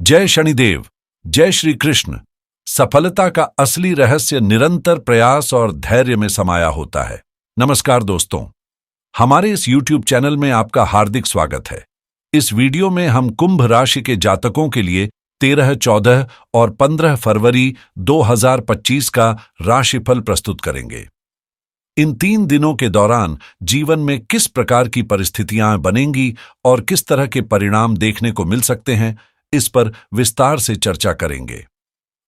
जय शनिदेव, जय श्री कृष्ण। सफलता का असली रहस्य निरंतर प्रयास और धैर्य में समाया होता है। नमस्कार दोस्तों, हमारे इस YouTube चैनल में आपका हार्दिक स्वागत है। इस वीडियो में हम कुंभ राशि के जातकों के लिए 13, 14 और 15 फरवरी 2025 का राशिफल प्रस्तुत करेंगे। इन 3 दिनों के दौरान जीवन में किस प्रकार की परिस्थितियां बनेंगी और किस तरह के परिणाम देखने को मिल सकते हैं, इस पर विस्तार से चर्चा करेंगे।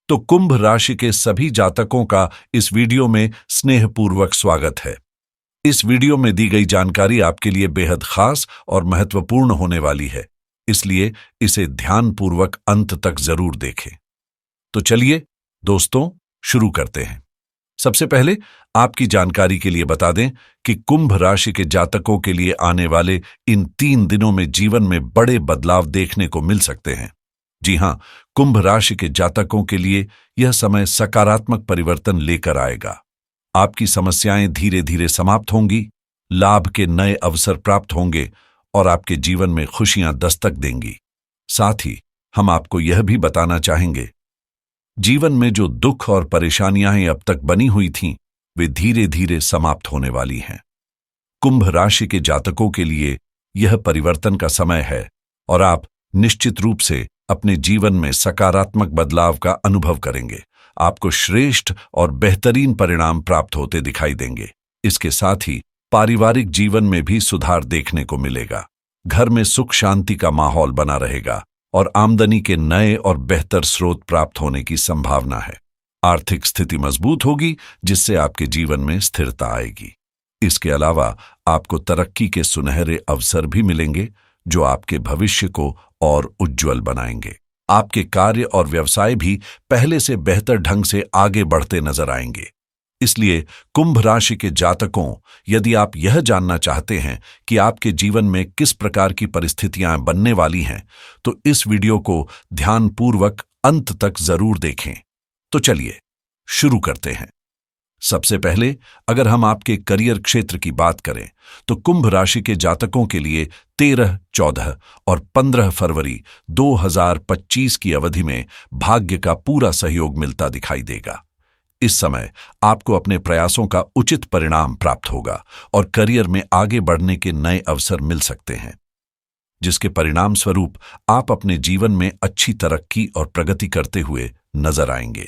तो कुंभ राशि के सभी जातकों का इस वीडियो में स्नेहपूर्वक स्वागत है। इस वीडियो में दी गई जानकारी आपके लिए बेहद खास और महत्वपूर्ण होने वाली है, इसलिए इसे ध्यानपूर्वक अंत तक जरूर देखें। तो चलिए दोस्तों, शुरू करते हैं। सबसे पहले आपकी जानकारी के लिए बता दें कि कुंभ राशि के जातकों के लिए आने वाले इन 3 दिनों में जीवन में बड़े बदलाव देखने को मिल सकते हैं। जी हां, कुंभ राशि के जातकों के लिए यह समय सकारात्मक परिवर्तन लेकर आएगा। आपकी समस्याएं धीरे धीरे समाप्त होंगी, लाभ के नए अवसर प्राप्त होंगे और आपके जीवन में खुशियां दस्तक देंगी। साथ ही हम आपको यह भी बताना चाहेंगे, जीवन में जो दुख और परेशानियां अब तक बनी हुई थीं, वे धीरे धीरे समाप्त होने वाली हैं। कुंभ राशि के जातकों के लिए यह परिवर्तन का समय है और आप निश्चित रूप से अपने जीवन में सकारात्मक बदलाव का अनुभव करेंगे। आपको श्रेष्ठ और बेहतरीन परिणाम प्राप्त होते दिखाई देंगे। इसके साथ ही पारिवारिक जीवन में भी सुधार देखने को मिलेगा। घर में सुख शांति का माहौल बना रहेगा और आमदनी के नए और बेहतर स्रोत प्राप्त होने की संभावना है। आर्थिक स्थिति मजबूत होगी, जिससे आपके जीवन में स्थिरता आएगी। इसके अलावा आपको तरक्की के सुनहरे अवसर भी मिलेंगे, जो आपके भविष्य को और उज्जवल बनाएंगे। आपके कार्य और व्यवसाय भी पहले से बेहतर ढंग से आगे बढ़ते नजर आएंगे। इसलिए कुंभ राशि के जातकों, यदि आप यह जानना चाहते हैं कि आपके जीवन में किस प्रकार की परिस्थितियां बनने वाली हैं, तो इस वीडियो को ध्यानपूर्वक अंत तक जरूर देखें। तो चलिए शुरू करते हैं। सबसे पहले अगर हम आपके करियर क्षेत्र की बात करें, तो कुंभ राशि के जातकों के लिए 13, 14 और 15 फरवरी 2025 की अवधि में भाग्य का पूरा सहयोग मिलता दिखाई देगा। इस समय आपको अपने प्रयासों का उचित परिणाम प्राप्त होगा और करियर में आगे बढ़ने के नए अवसर मिल सकते हैं, जिसके परिणाम स्वरूप आप अपने जीवन में अच्छी तरक्की और प्रगति करते हुए नजर आएंगे।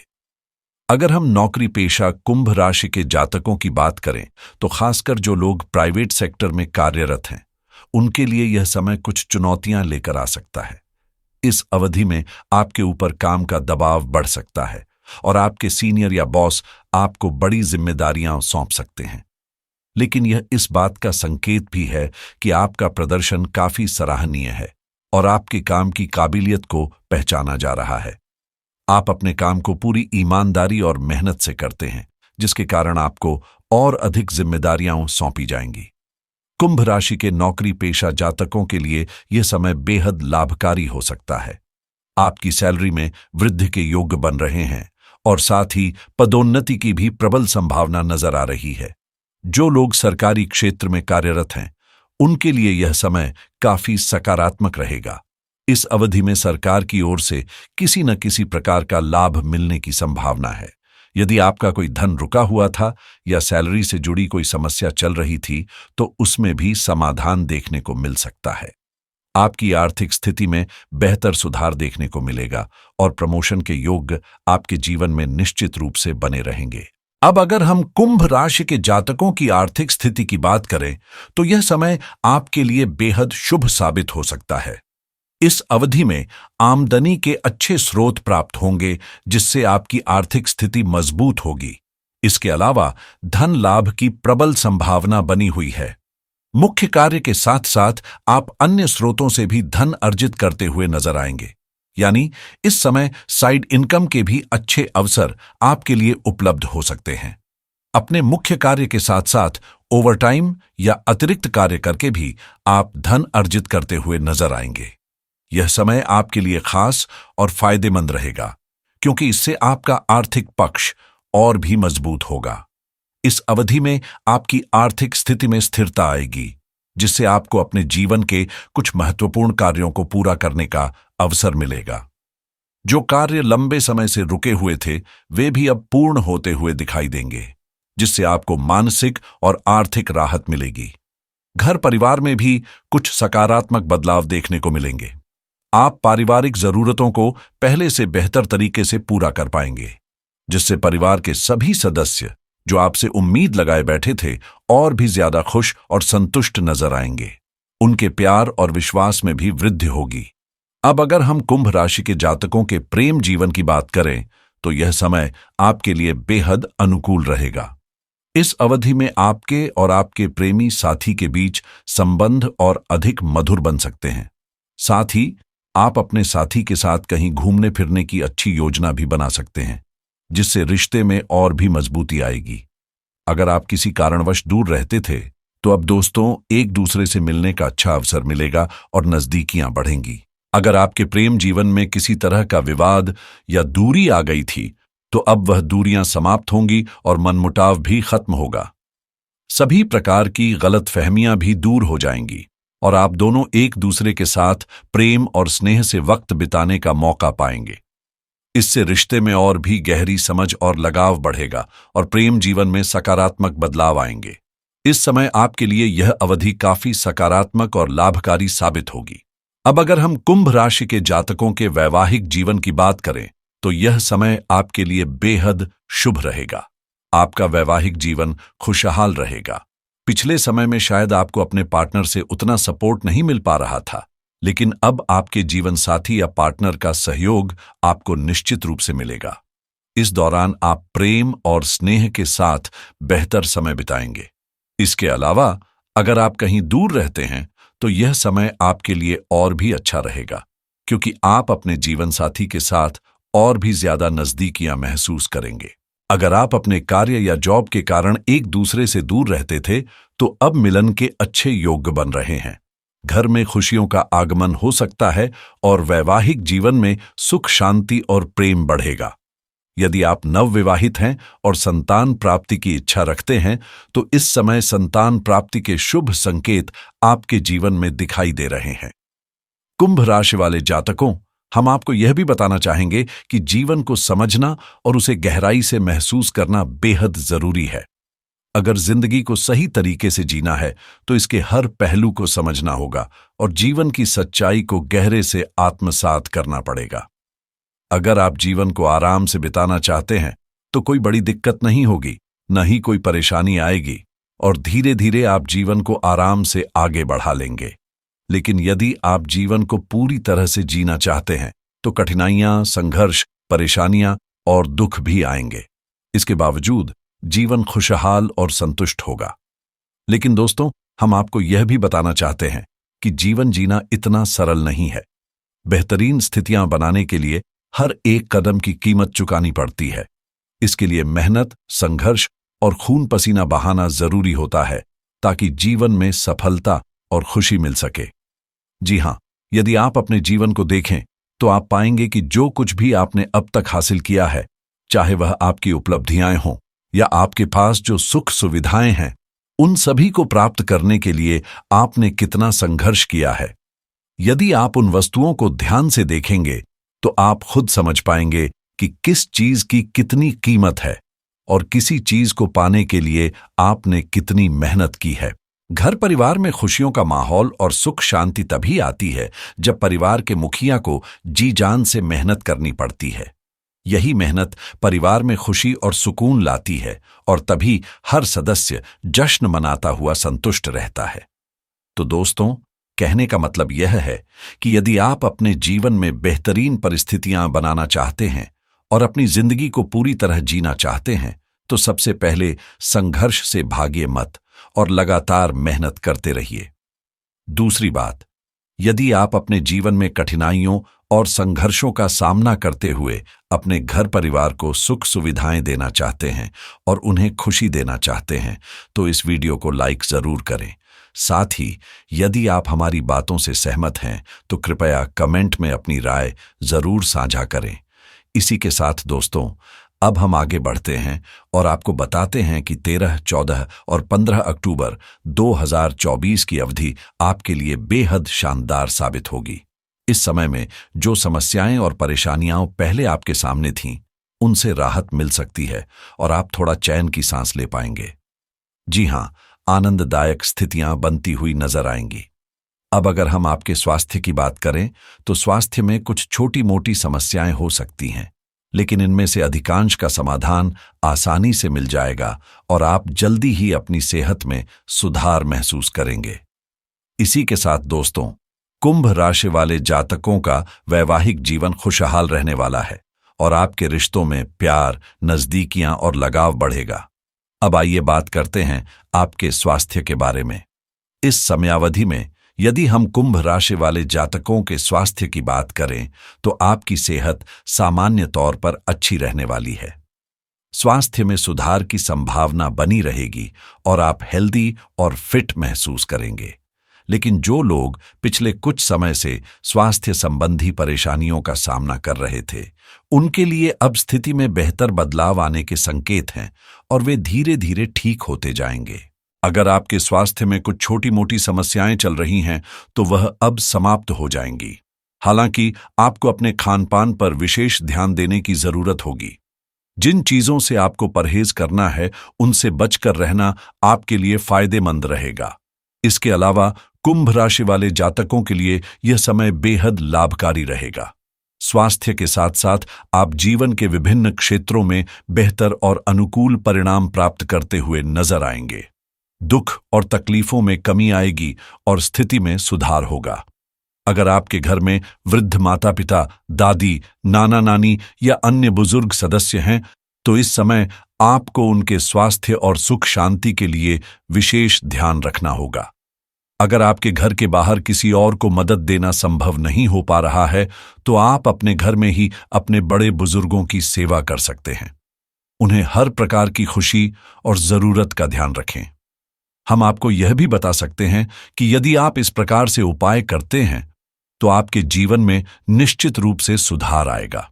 अगर हम नौकरी पेशा कुंभ राशि के जातकों की बात करें, तो खासकर जो लोग प्राइवेट सेक्टर में कार्यरत हैं, उनके लिए यह समय कुछ चुनौतियां लेकर आ सकता है। इस अवधि में आपके ऊपर काम का दबाव बढ़ सकता है और आपके सीनियर या बॉस आपको बड़ी जिम्मेदारियां सौंप सकते हैं। लेकिन यह इस बात का संकेत भी है कि आपका प्रदर्शन काफी सराहनीय है और आपके काम की काबिलियत को पहचाना जा रहा है। आप अपने काम को पूरी ईमानदारी और मेहनत से करते हैं, जिसके कारण आपको और अधिक जिम्मेदारियां सौंपी जाएंगी। कुंभ राशि के नौकरी पेशा जातकों के लिए यह समय बेहद लाभकारी हो सकता है। आपकी सैलरी में वृद्धि के योग बन रहे हैं और साथ ही पदोन्नति की भी प्रबल संभावना नजर आ रही है। जो लोग सरकारी क्षेत्र में कार्यरत हैं, उनके लिए यह समय काफी सकारात्मक रहेगा। इस अवधि में सरकार की ओर से किसी न किसी प्रकार का लाभ मिलने की संभावना है। यदि आपका कोई धन रुका हुआ था या सैलरी से जुड़ी कोई समस्या चल रही थी, तो उसमें भी समाधान देखने को मिल सकता है। आपकी आर्थिक स्थिति में बेहतर सुधार देखने को मिलेगा और प्रमोशन के योग आपके जीवन में निश्चित रूप से बने रहेंगे। अब अगर हम कुंभ राशि के जातकों की आर्थिक स्थिति की बात करें, तो यह समय आपके लिए बेहद शुभ साबित हो सकता है। इस अवधि में आमदनी के अच्छे स्रोत प्राप्त होंगे, जिससे आपकी आर्थिक स्थिति मजबूत होगी। इसके अलावा धन लाभ की प्रबल संभावना बनी हुई है। मुख्य कार्य के साथ साथ आप अन्य स्रोतों से भी धन अर्जित करते हुए नजर आएंगे। यानी इस समय साइड इनकम के भी अच्छे अवसर आपके लिए उपलब्ध हो सकते हैं। अपने मुख्य कार्य के साथ साथ ओवरटाइम या अतिरिक्त कार्य करके भी आप धन अर्जित करते हुए नजर आएंगे। यह समय आपके लिए खास और फायदेमंद रहेगा, क्योंकि इससे आपका आर्थिक पक्ष और भी मजबूत होगा। इस अवधि में आपकी आर्थिक स्थिति में स्थिरता आएगी, जिससे आपको अपने जीवन के कुछ महत्वपूर्ण कार्यों को पूरा करने का अवसर मिलेगा। जो कार्य लंबे समय से रुके हुए थे वे भी अब पूर्ण होते हुए दिखाई देंगे, जिससे आपको मानसिक और आर्थिक राहत मिलेगी। घर परिवार में भी कुछ सकारात्मक बदलाव देखने को मिलेंगे। आप पारिवारिक जरूरतों को पहले से बेहतर तरीके से पूरा कर पाएंगे, जिससे परिवार के सभी सदस्य जो आपसे उम्मीद लगाए बैठे थे और भी ज्यादा खुश और संतुष्ट नजर आएंगे। उनके प्यार और विश्वास में भी वृद्धि होगी। अब अगर हम कुंभ राशि के जातकों के प्रेम जीवन की बात करें तो यह समय आपके लिए बेहद अनुकूल रहेगा। इस अवधि में आपके और आपके प्रेमी साथी के बीच संबंध और अधिक मधुर बन सकते हैं। साथ ही आप अपने साथी के साथ कहीं घूमने फिरने की अच्छी योजना भी बना सकते हैं, जिससे रिश्ते में और भी मजबूती आएगी। अगर आप किसी कारणवश दूर रहते थे तो अब दोस्तों एक दूसरे से मिलने का अच्छा अवसर मिलेगा और नजदीकियां बढ़ेंगी। अगर आपके प्रेम जीवन में किसी तरह का विवाद या दूरी आ गई थी तो अब वह दूरियां समाप्त होंगी और मनमुटाव भी खत्म होगा। सभी प्रकार की गलतफहमियां भी दूर हो जाएंगी और आप दोनों एक दूसरे के साथ प्रेम और स्नेह से वक्त बिताने का मौका पाएंगे। इससे रिश्ते में और भी गहरी समझ और लगाव बढ़ेगा और प्रेम जीवन में सकारात्मक बदलाव आएंगे। इस समय आपके लिए यह अवधि काफी सकारात्मक और लाभकारी साबित होगी। अब अगर हम कुंभ राशि के जातकों के वैवाहिक जीवन की बात करें तो यह समय आपके लिए बेहद शुभ रहेगा। आपका वैवाहिक जीवन खुशहाल रहेगा। पिछले समय में शायद आपको अपने पार्टनर से उतना सपोर्ट नहीं मिल पा रहा था, लेकिन अब आपके जीवन साथी या पार्टनर का सहयोग आपको निश्चित रूप से मिलेगा। इस दौरान आप प्रेम और स्नेह के साथ बेहतर समय बिताएंगे। इसके अलावा अगर आप कहीं दूर रहते हैं तो यह समय आपके लिए और भी अच्छा रहेगा, क्योंकि आप अपने जीवन साथी के साथ और भी ज्यादा नजदीकियां महसूस करेंगे। अगर आप अपने कार्य या जॉब के कारण एक दूसरे से दूर रहते थे तो अब मिलन के अच्छे योग बन रहे हैं। घर में खुशियों का आगमन हो सकता है और वैवाहिक जीवन में सुख, शांति और प्रेम बढ़ेगा। यदि आप नवविवाहित हैं और संतान प्राप्ति की इच्छा रखते हैं तो इस समय संतान प्राप्ति के शुभ संकेत आपके जीवन में दिखाई दे रहे हैं। कुंभ राशि वाले जातकों, हम आपको यह भी बताना चाहेंगे कि जीवन को समझना और उसे गहराई से महसूस करना बेहद जरूरी है। अगर जिंदगी को सही तरीके से जीना है तो इसके हर पहलू को समझना होगा और जीवन की सच्चाई को गहरे से आत्मसात करना पड़ेगा। अगर आप जीवन को आराम से बिताना चाहते हैं तो कोई बड़ी दिक्कत नहीं होगी, न ही कोई परेशानी आएगी और धीरे धीरे आप जीवन को आराम से आगे बढ़ा लेंगे। लेकिन यदि आप जीवन को पूरी तरह से जीना चाहते हैं तो कठिनाइयां, संघर्ष, परेशानियां और दुख भी आएंगे। इसके बावजूद जीवन खुशहाल और संतुष्ट होगा। लेकिन दोस्तों, हम आपको यह भी बताना चाहते हैं कि जीवन जीना इतना सरल नहीं है। बेहतरीन स्थितियां बनाने के लिए हर एक कदम की कीमत चुकानी पड़ती है। इसके लिए मेहनत, संघर्ष और खून पसीना बहाना जरूरी होता है ताकि जीवन में सफलता और खुशी मिल सके। जी हां, यदि आप अपने जीवन को देखें तो आप पाएंगे कि जो कुछ भी आपने अब तक हासिल किया है, चाहे वह आपकी उपलब्धियां हों या आपके पास जो सुख सुविधाएं हैं, उन सभी को प्राप्त करने के लिए आपने कितना संघर्ष किया है। यदि आप उन वस्तुओं को ध्यान से देखेंगे तो आप खुद समझ पाएंगे कि किस चीज की कितनी कीमत है और किसी चीज को पाने के लिए आपने कितनी मेहनत की है। घर परिवार में खुशियों का माहौल और सुख शांति तभी आती है जब परिवार के मुखिया को जी जान से मेहनत करनी पड़ती है। यही मेहनत परिवार में खुशी और सुकून लाती है और तभी हर सदस्य जश्न मनाता हुआ संतुष्ट रहता है। तो दोस्तों, कहने का मतलब यह है कि यदि आप अपने जीवन में बेहतरीन परिस्थितियां बनाना चाहते हैं और अपनी जिंदगी को पूरी तरह जीना चाहते हैं तो सबसे पहले संघर्ष से भागिए मत और लगातार मेहनत करते रहिए। दूसरी बात, यदि आप अपने जीवन में कठिनाइयों और संघर्षों का सामना करते हुए अपने घर परिवार को सुख सुविधाएं देना चाहते हैं और उन्हें खुशी देना चाहते हैं तो इस वीडियो को लाइक जरूर करें। साथ ही यदि आप हमारी बातों से सहमत हैं तो कृपया कमेंट में अपनी राय जरूर साझा करें। इसी के साथ दोस्तों, अब हम आगे बढ़ते हैं और आपको बताते हैं कि 13, 14 और 15 अक्टूबर 2024 की अवधि आपके लिए बेहद शानदार साबित होगी। इस समय में जो समस्याएं और परेशानियां पहले आपके सामने थीं, उनसे राहत मिल सकती है और आप थोड़ा चैन की सांस ले पाएंगे। जी हां, आनंददायक स्थितियां बनती हुई नजर आएंगी। अब अगर हम आपके स्वास्थ्य की बात करें तो स्वास्थ्य में कुछ छोटी मोटी समस्याएं हो सकती हैं, लेकिन इनमें से अधिकांश का समाधान आसानी से मिल जाएगा और आप जल्दी ही अपनी सेहत में सुधार महसूस करेंगे। इसी के साथ दोस्तों, कुंभ राशि वाले जातकों का वैवाहिक जीवन खुशहाल रहने वाला है और आपके रिश्तों में प्यार, नजदीकियां और लगाव बढ़ेगा। अब आइए बात करते हैं आपके स्वास्थ्य के बारे में। इस समयावधि में यदि हम कुंभ राशि वाले जातकों के स्वास्थ्य की बात करें तो आपकी सेहत सामान्य तौर पर अच्छी रहने वाली है। स्वास्थ्य में सुधार की संभावना बनी रहेगी और आप हेल्दी और फिट महसूस करेंगे। लेकिन जो लोग पिछले कुछ समय से स्वास्थ्य संबंधी परेशानियों का सामना कर रहे थे, उनके लिए अब स्थिति में बेहतर बदलाव आने के संकेत हैं और वे धीरे धीरे ठीक होते जाएंगे। अगर आपके स्वास्थ्य में कुछ छोटी मोटी समस्याएं चल रही हैं तो वह अब समाप्त हो जाएंगी। हालांकि आपको अपने खान पान पर विशेष ध्यान देने की जरूरत होगी। जिन चीजों से आपको परहेज करना है उनसे बचकर रहना आपके लिए फायदेमंद रहेगा। इसके अलावा कुंभ राशि वाले जातकों के लिए यह समय बेहद लाभकारी रहेगा। स्वास्थ्य के साथ साथ आप जीवन के विभिन्न क्षेत्रों में बेहतर और अनुकूल परिणाम प्राप्त करते हुए नजर आएंगे। दुख और तकलीफों में कमी आएगी और स्थिति में सुधार होगा। अगर आपके घर में वृद्ध माता पिता, दादी, नाना नानी या अन्य बुजुर्ग सदस्य हैं तो इस समय आपको उनके स्वास्थ्य और सुख शांति के लिए विशेष ध्यान रखना होगा। अगर आपके घर के बाहर किसी और को मदद देना संभव नहीं हो पा रहा है तो आप अपने घर में ही अपने बड़े बुजुर्गों की सेवा कर सकते हैं। उन्हें हर प्रकार की खुशी और जरूरत का ध्यान रखें। हम आपको यह भी बता सकते हैं कि यदि आप इस प्रकार से उपाय करते हैं तो आपके जीवन में निश्चित रूप से सुधार आएगा।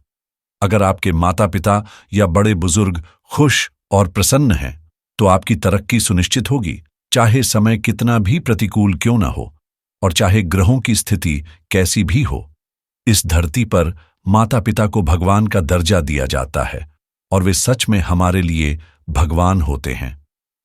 अगर आपके माता पिता या बड़े बुजुर्ग खुश और प्रसन्न हैं तो आपकी तरक्की सुनिश्चित होगी, चाहे समय कितना भी प्रतिकूल क्यों न हो और चाहे ग्रहों की स्थिति कैसी भी हो। इस धरती पर माता पिता को भगवान का दर्जा दिया जाता है और वे सच में हमारे लिए भगवान होते हैं।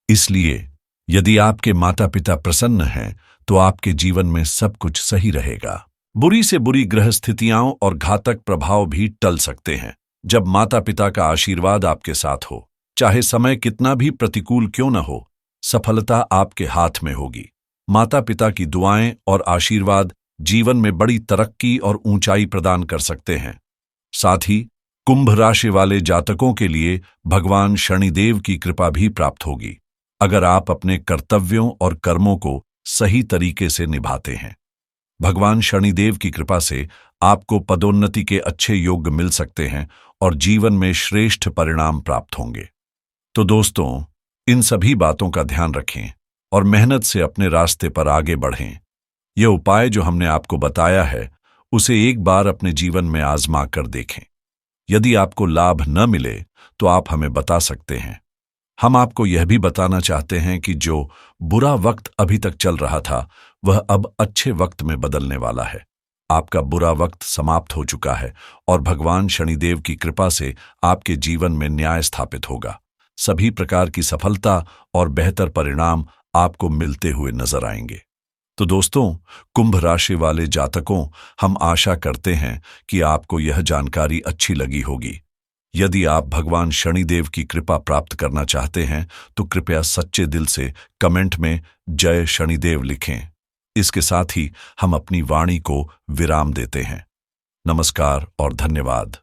इसलिए यदि आपके माता पिता प्रसन्न हैं तो आपके जीवन में सब कुछ सही रहेगा। बुरी से बुरी ग्रह स्थितियां और घातक प्रभाव भी टल सकते हैं जब माता पिता का आशीर्वाद आपके साथ हो। चाहे समय कितना भी प्रतिकूल क्यों न हो, सफलता आपके हाथ में होगी। माता पिता की दुआएं और आशीर्वाद जीवन में बड़ी तरक्की और ऊंचाई प्रदान कर सकते हैं। साथ ही कुंभ राशि वाले जातकों के लिए भगवान शनिदेव की कृपा भी प्राप्त होगी अगर आप अपने कर्तव्यों और कर्मों को सही तरीके से निभाते हैं। भगवान शनिदेव की कृपा से आपको पदोन्नति के अच्छे योग मिल सकते हैं और जीवन में श्रेष्ठ परिणाम प्राप्त होंगे। तो दोस्तों, इन सभी बातों का ध्यान रखें और मेहनत से अपने रास्ते पर आगे बढ़ें। यह उपाय जो हमने आपको बताया है उसे एक बार अपने जीवन में आजमा कर देखें। यदि आपको लाभ न मिले तो आप हमें बता सकते हैं। हम आपको यह भी बताना चाहते हैं कि जो बुरा वक्त अभी तक चल रहा था वह अब अच्छे वक्त में बदलने वाला है। आपका बुरा वक्त समाप्त हो चुका है और भगवान शनिदेव की कृपा से आपके जीवन में न्याय स्थापित होगा। सभी प्रकार की सफलता और बेहतर परिणाम आपको मिलते हुए नजर आएंगे। तो दोस्तों, कुंभ राशि वाले जातकों, हम आशा करते हैं कि आपको यह जानकारी अच्छी लगी होगी। यदि आप भगवान शनिदेव की कृपा प्राप्त करना चाहते हैं तो कृपया सच्चे दिल से कमेंट में जय शनिदेव लिखें। इसके साथ ही हम अपनी वाणी को विराम देते हैं। नमस्कार और धन्यवाद।